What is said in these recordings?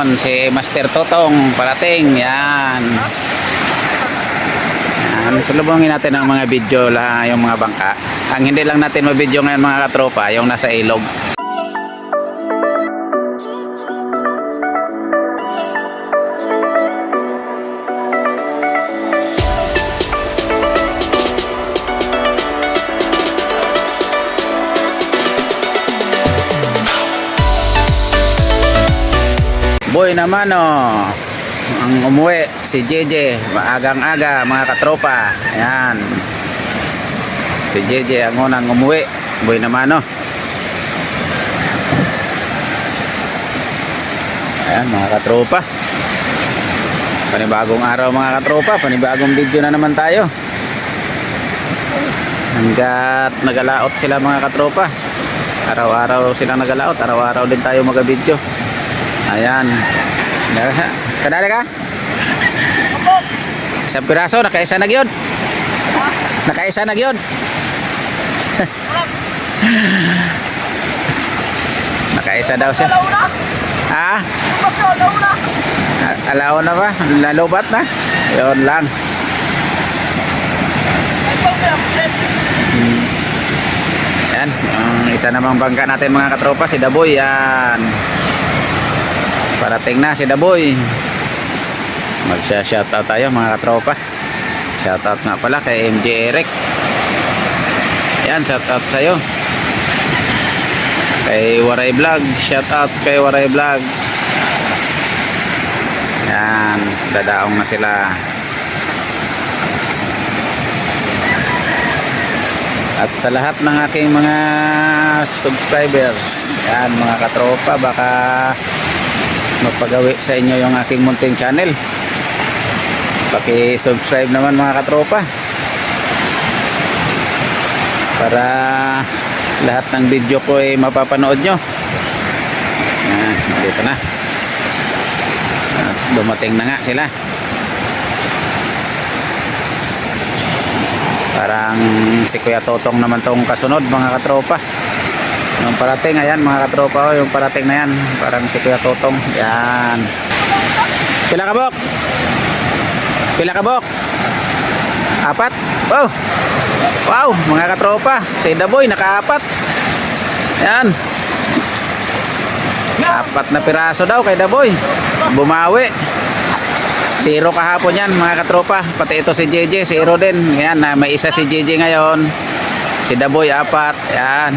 ngayon si Master Totong parating. Yan. Yan. Salubungin natin ang mga video la yung mga bangka. Ang hindi lang natin ma-video ngayon mga katropa, yung nasa ilog. Boy naman oh, ang umuwi si JJ maagang-aga mga katropa. Ayan, si JJ ang unang umuwi. Boy naman oh. Ayan mga katropa, panibagong araw mga katropa, panibagong video na naman tayo. Hanggat nagalaot sila mga katropa, araw-araw silang nagalaot, araw-araw din tayo mag-video. Ayan. Kadali ka? Isang piraso, nakaisa na gyud. Nakaisa na gyud. Nakaisa daw siya. Ha? Alaw na ba? Nalubat na? Yun lang. Yan. Isa namang bangka natin mga katropa, si Daboy. Yan. Parating na si Daboy. Magsha-shoutout tayo mga katropa. Shoutout nga pala kay MJ Eric. Yan, shoutout sa'yo. Kay Waray Vlog, shoutout kay Waray Vlog. Yan, dadaong na sila. At sa lahat ng aking mga subscribers, yan mga katropa, baka magpagawi sa inyo yung aking munting channel. Paki-subscribe naman mga katropa para lahat ng video ko ay mapapanood nyo. Dito na. Dumating na nga sila. Parang si Kuya Totong naman tong kasunod mga katropa. Yung parating, ayan mga katropa, yung parating na yan, parang si Kuya Totong. Yan. Pila ka bok? Pila ka bok? Apat? Wow. Wow, mga katropa, si Daboy nakaapat. Yan. Apat na piraso daw kay Daboy. Bumawi. 0 kahapon yan mga katropa. Pati ito si JJ, 0 din. Yan, may isa si JJ ngayon. Si Daboy, 4. Yan.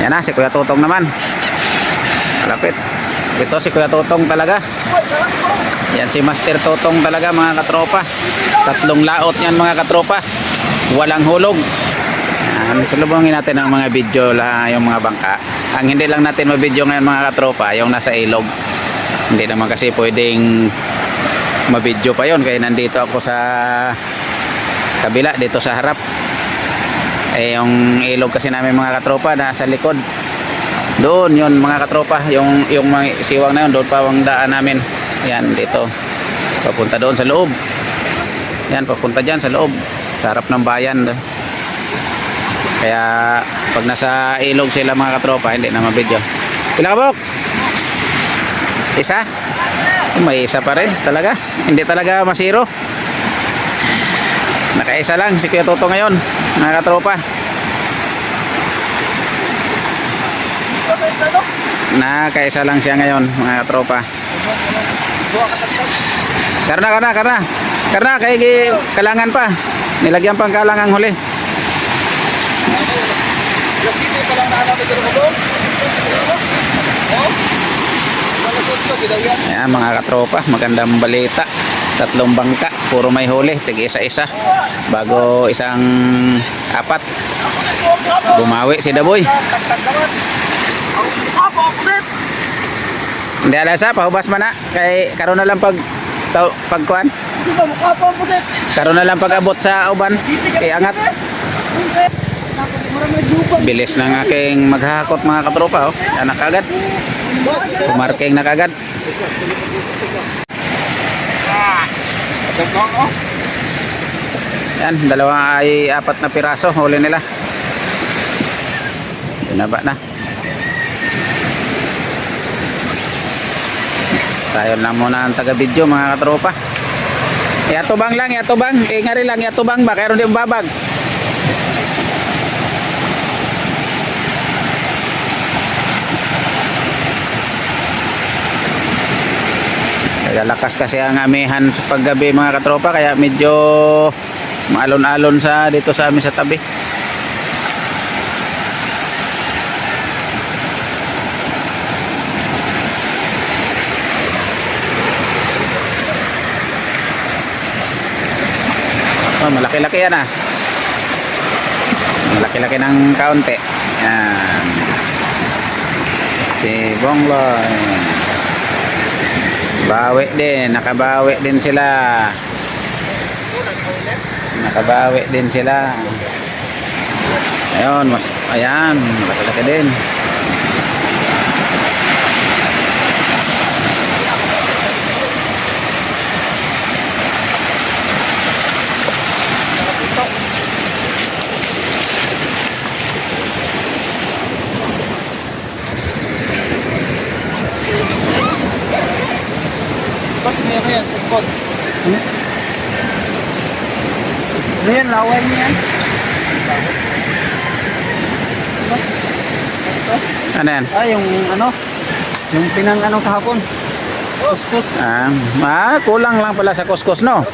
Yan na, si Kuya Totong naman. Malapit. Ito si Kuya Totong talaga. Yan si Master Totong talaga mga katropa. 3 laot yan mga katropa. Walang hulog. Yan, salubungin natin ang mga video yung mga bangka. Ang hindi lang natin ma-video ngayon mga katropa, yung nasa ilog. Hindi naman kasi pwedeng ma-video pa yon, kaya nandito ako sa kabila, dito sa harap. Yung ilog kasi namin mga katropa nasa likod. Doon yun mga katropa, yung mga siwang na yun, doon pa ang daan namin. Yan dito, papunta doon sa loob. Yan, papunta dyan sa loob, sa harap ng bayan. Kaya pag nasa ilog sila mga katropa, hindi na ma-video. Pila ka bok? Isa? May isa pa rin talaga, hindi talaga masiro. Nakaisa lang si Kuya Totong ngayon mga katropa. Nakaisa lang siya ngayon mga katropa. Karna kay kalangan pa. Nilagyan pang kalangang huli. Ayan mga katropa, magandang balita. 3 bangka, puro may huli, tig isa-isa. Bago isang 4. Bumawi si Daboy. Hindi alasa, pahubas man na. Kay karon na lang pagkuan. Karon na lang pag-abot sa uban. Kay angat. Bilis ng aking maghahakot mga katropa. Yan na kagad. Pumarking na kagad. Yan, 4 na piraso huli nila. Binaba na. Tayo lang muna ang taga-video mga katropa. Iatubang lang, iatubang. Ingari lang, iatubang ba? Kaya rin di babag. Kaya lakas kasi ang amihan sa paggabi mga katropa. Kaya medyo maalon-alon sa dito sa amin sa tabi. Oh, malaki-laki yan ah. Malaki-laki ng kaunti. Yan. Si Bongloy. Bawi din. Nakabawi din sila. Nakabawi din sila. Ayun. Ayan. Malaki-laki din. Ba't meron yan? Sugod. Ano yan? Laway niya yan? Ano yan? Yung ano? Yung pinang ano kahapon. Kuskus. Kulang lang pala sa kuskus no.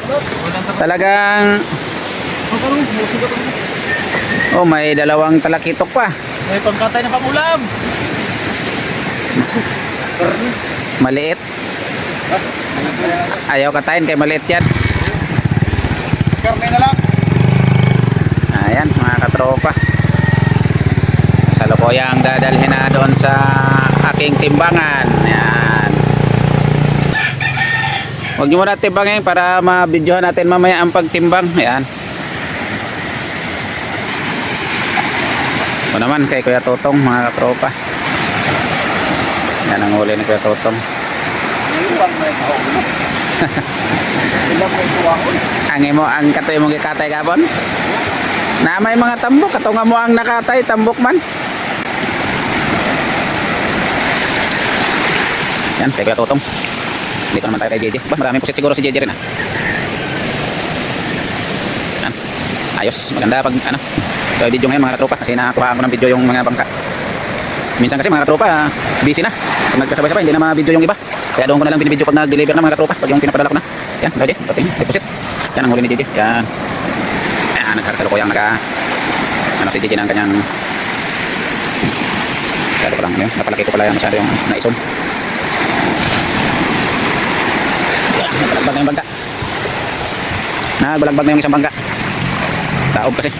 Talagang may dalawang talakitok pa. May pangkatay na pamulam. Maliit. Ayaw katayin kay maliit yan. Karne na lang. Ayan mga katropa. Salukuyang dadalhin na doon sa aking timbangan. Ayan. Huwag nyo muna timbangin para mabidyohan natin mamaya ang pagtimbang. Ayan. Ito naman kay Kuya Totong mga katropa. Yan ang huli ni Kuya Totong. Ang katoy mong gikatay kapon na may mga tambok katunga mo ang nakatay tambok man yan kay Kuya Totong. Dito naman tayo kay JJ maraming pusit siguro si JJ rin yan. Ayos maganda pag video ngayon mga katropa kasi nakakuha ko ng video yung mga bangka. Minsan kasi mga katropa busy na pag nagkasabay-sabay hindi na ma-video yung iba. Kaya doon ko na lang binibidyo pag nag-deliver na mga katropa. Pag yung pinapadala ko na. Yan, ready? Dating, deposit. Yan ang huli ni DJ. Yan. Yan, nagkakasalukuyang si DJ ng kanyang masyado ko lang yun. Napalaki ko pala yan masyado yung naison. Yan, nagbalagbag na yung bangka. Nagbalagbag na yung isang bangka. Taob kasi.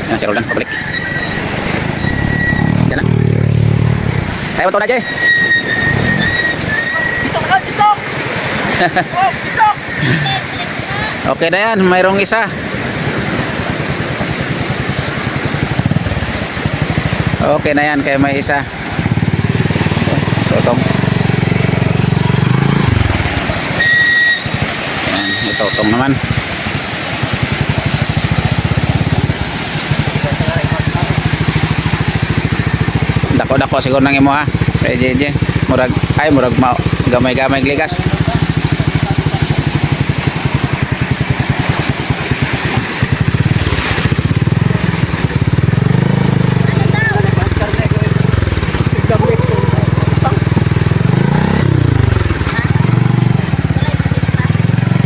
Yan, si Roldan, pabalik. Yan na. Kaya mo ito na, Jay. Isok! Oh, isok! Okay na yan, mayroong isa. Okay na yan, kaya may isa. Totong. Yan, ito totong naman. Dako-dako siguro nang imo ha. Kay JJ, murag gamay-gamay gligas.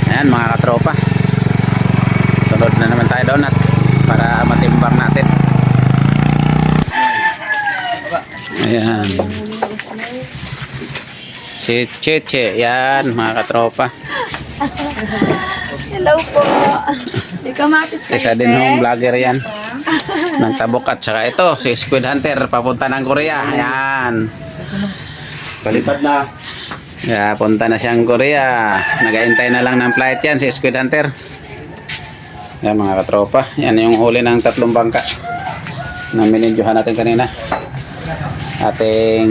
Ayan mga katropa. Sunod na naman tayo doon at para matimbang natin. Ayan. Si Cheche, yan mga katropa. Hello po. Ikamatis kayo. Isa din hong vlogger yan. Ng tabok at saka ito, si Squid Hunter, papunta ng Korea. Ayan. Palipad na. Yeah, punta na siyang Korea. Nagaintay na lang ng flight yan, si Squid Hunter. Yan mga katropa. Yan yung huli ng 3 bangka na minidyohan natin kanina. Ating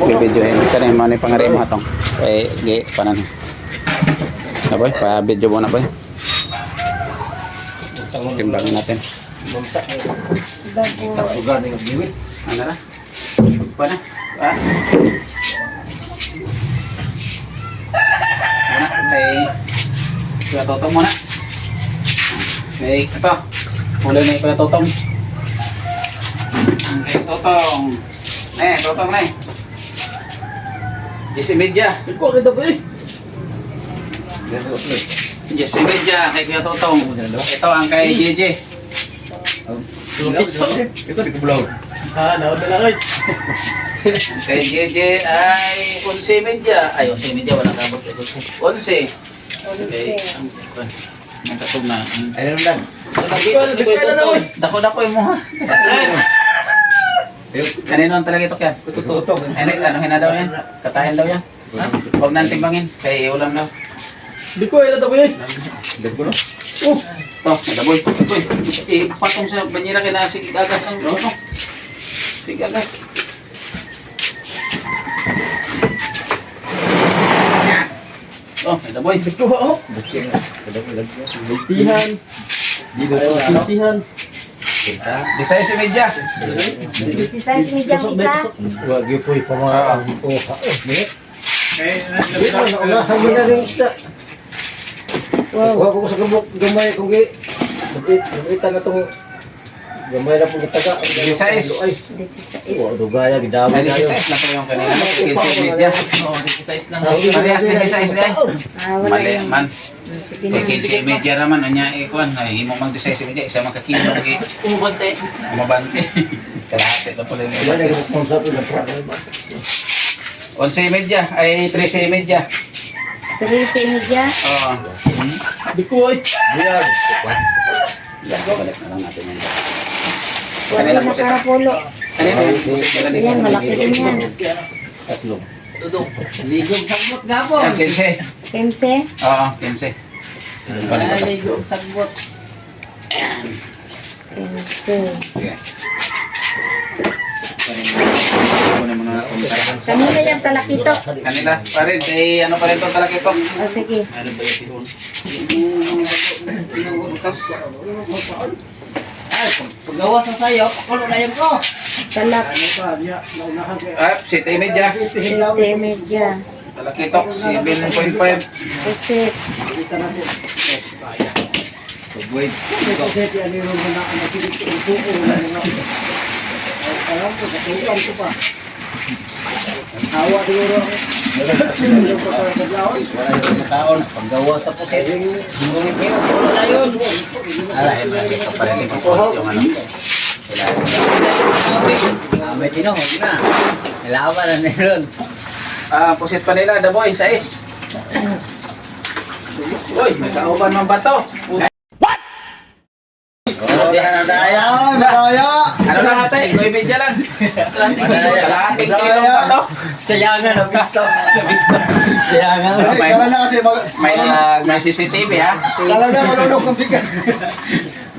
bibidyohin kanina man yung pangari mo hatong kay gi panan na boy pa video mo na boy timbangin natin Lugar ng giwit. Ano na? Pa na? Ah? Muna, kay Kuya Totong muna. Kay ito. Huli na yung Kuya Totong. Kay Totong. Totong na eh. Jesse Media. Ikaw kita ba eh? Jesse Media kay Kuya Totong. Ito ang kay JJ. Ito di ko bulaw. Naon na lang. Ang kay JJ ay 11 Media. Ay, 11 Media. Walang kabot. 11. Okay. Ang katog na. Ayun lang. Dako-dako yung mga. Kanino ang talaga ito kyan? Tututog. Ano daw yan? Katayan daw yan? Huwag nang timbangin. Kaya ulam daw. Di ko ila to ba eh? Dagko no. Ito, nalaboy. Ipatong sa banyera kaya sige gagas ang ano. Sige gagas. Oh, nalaboy. Di ko oh. Tihan. Di ko sisihan. Bisaya si Media. Si size medium isa. Wag yo poy pamara ko ka. Wow, ako ko sa gamay kung gi. Ita na tong gamay na pong taga. Bisaya. Wow, dugaya gidamay Ay, kayo. 16 na po yung kanina. Si Media. Parehas ni 16 na yan. Wala Mali yung... man. Kay si Media naman, anya ikuan. Imo mag-design si Media. Isa makakilong Umabante. umabante. Kalahati na pala yung Wala umabante. na sponsor ko na problema. 11 Media. Ay, 13 Media. 13 media. Oo. Di ko ay. Biyag. Yan, balik na lang natin yan. Wala Kanina na po siya. karapulo. Kanina po siya. Yan, malaki din yan. Taslong. Ligog sagbot nga po. Yan, 15. 15. Oo, 15. Balik na to. Ligog sagbot. 15. Sige. Kunin mo na kung saan. Kanina yung talakito. Kanila, parin, ano pa rin itong talakito? O sige. Ano ba yung tihon? Ay, paggawa sa sayo, pakulo na yun ko. Talak. Ah, City Media. 7 media. Talakito, 7.5. Pusit. Wait. Taon, paggawa sa pusit. Pakulo na yun. Ala, ito pa rin yung ano. May tinuhog na. Ilawa na meron. Ah, pusit pa nila, the boy, 6. Uy, may kauban man ba to? What? Ano lang, 5 media lang. Kalahating kilo pa to. Sayangan ang gusto. Sayangan. May CCTV ha.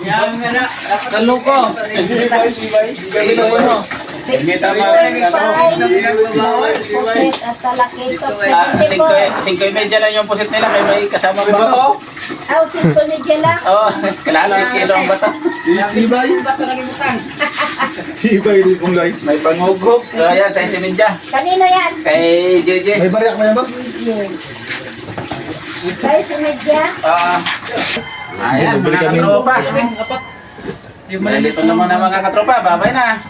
Sayangan na. Kaluko. Pusit at talakito. 5 media lang yung pusit nila, kaya may kasama ba to? Aw, 5 media lang. Oo, kalahating kilo ang bato. May pangugop. Ayan, sa media. Kanino yan? Kay JJ. May bariyak mo yan ba? Size media. Ayan, mga katropa. Dito naman ang mga katropa. Babay na.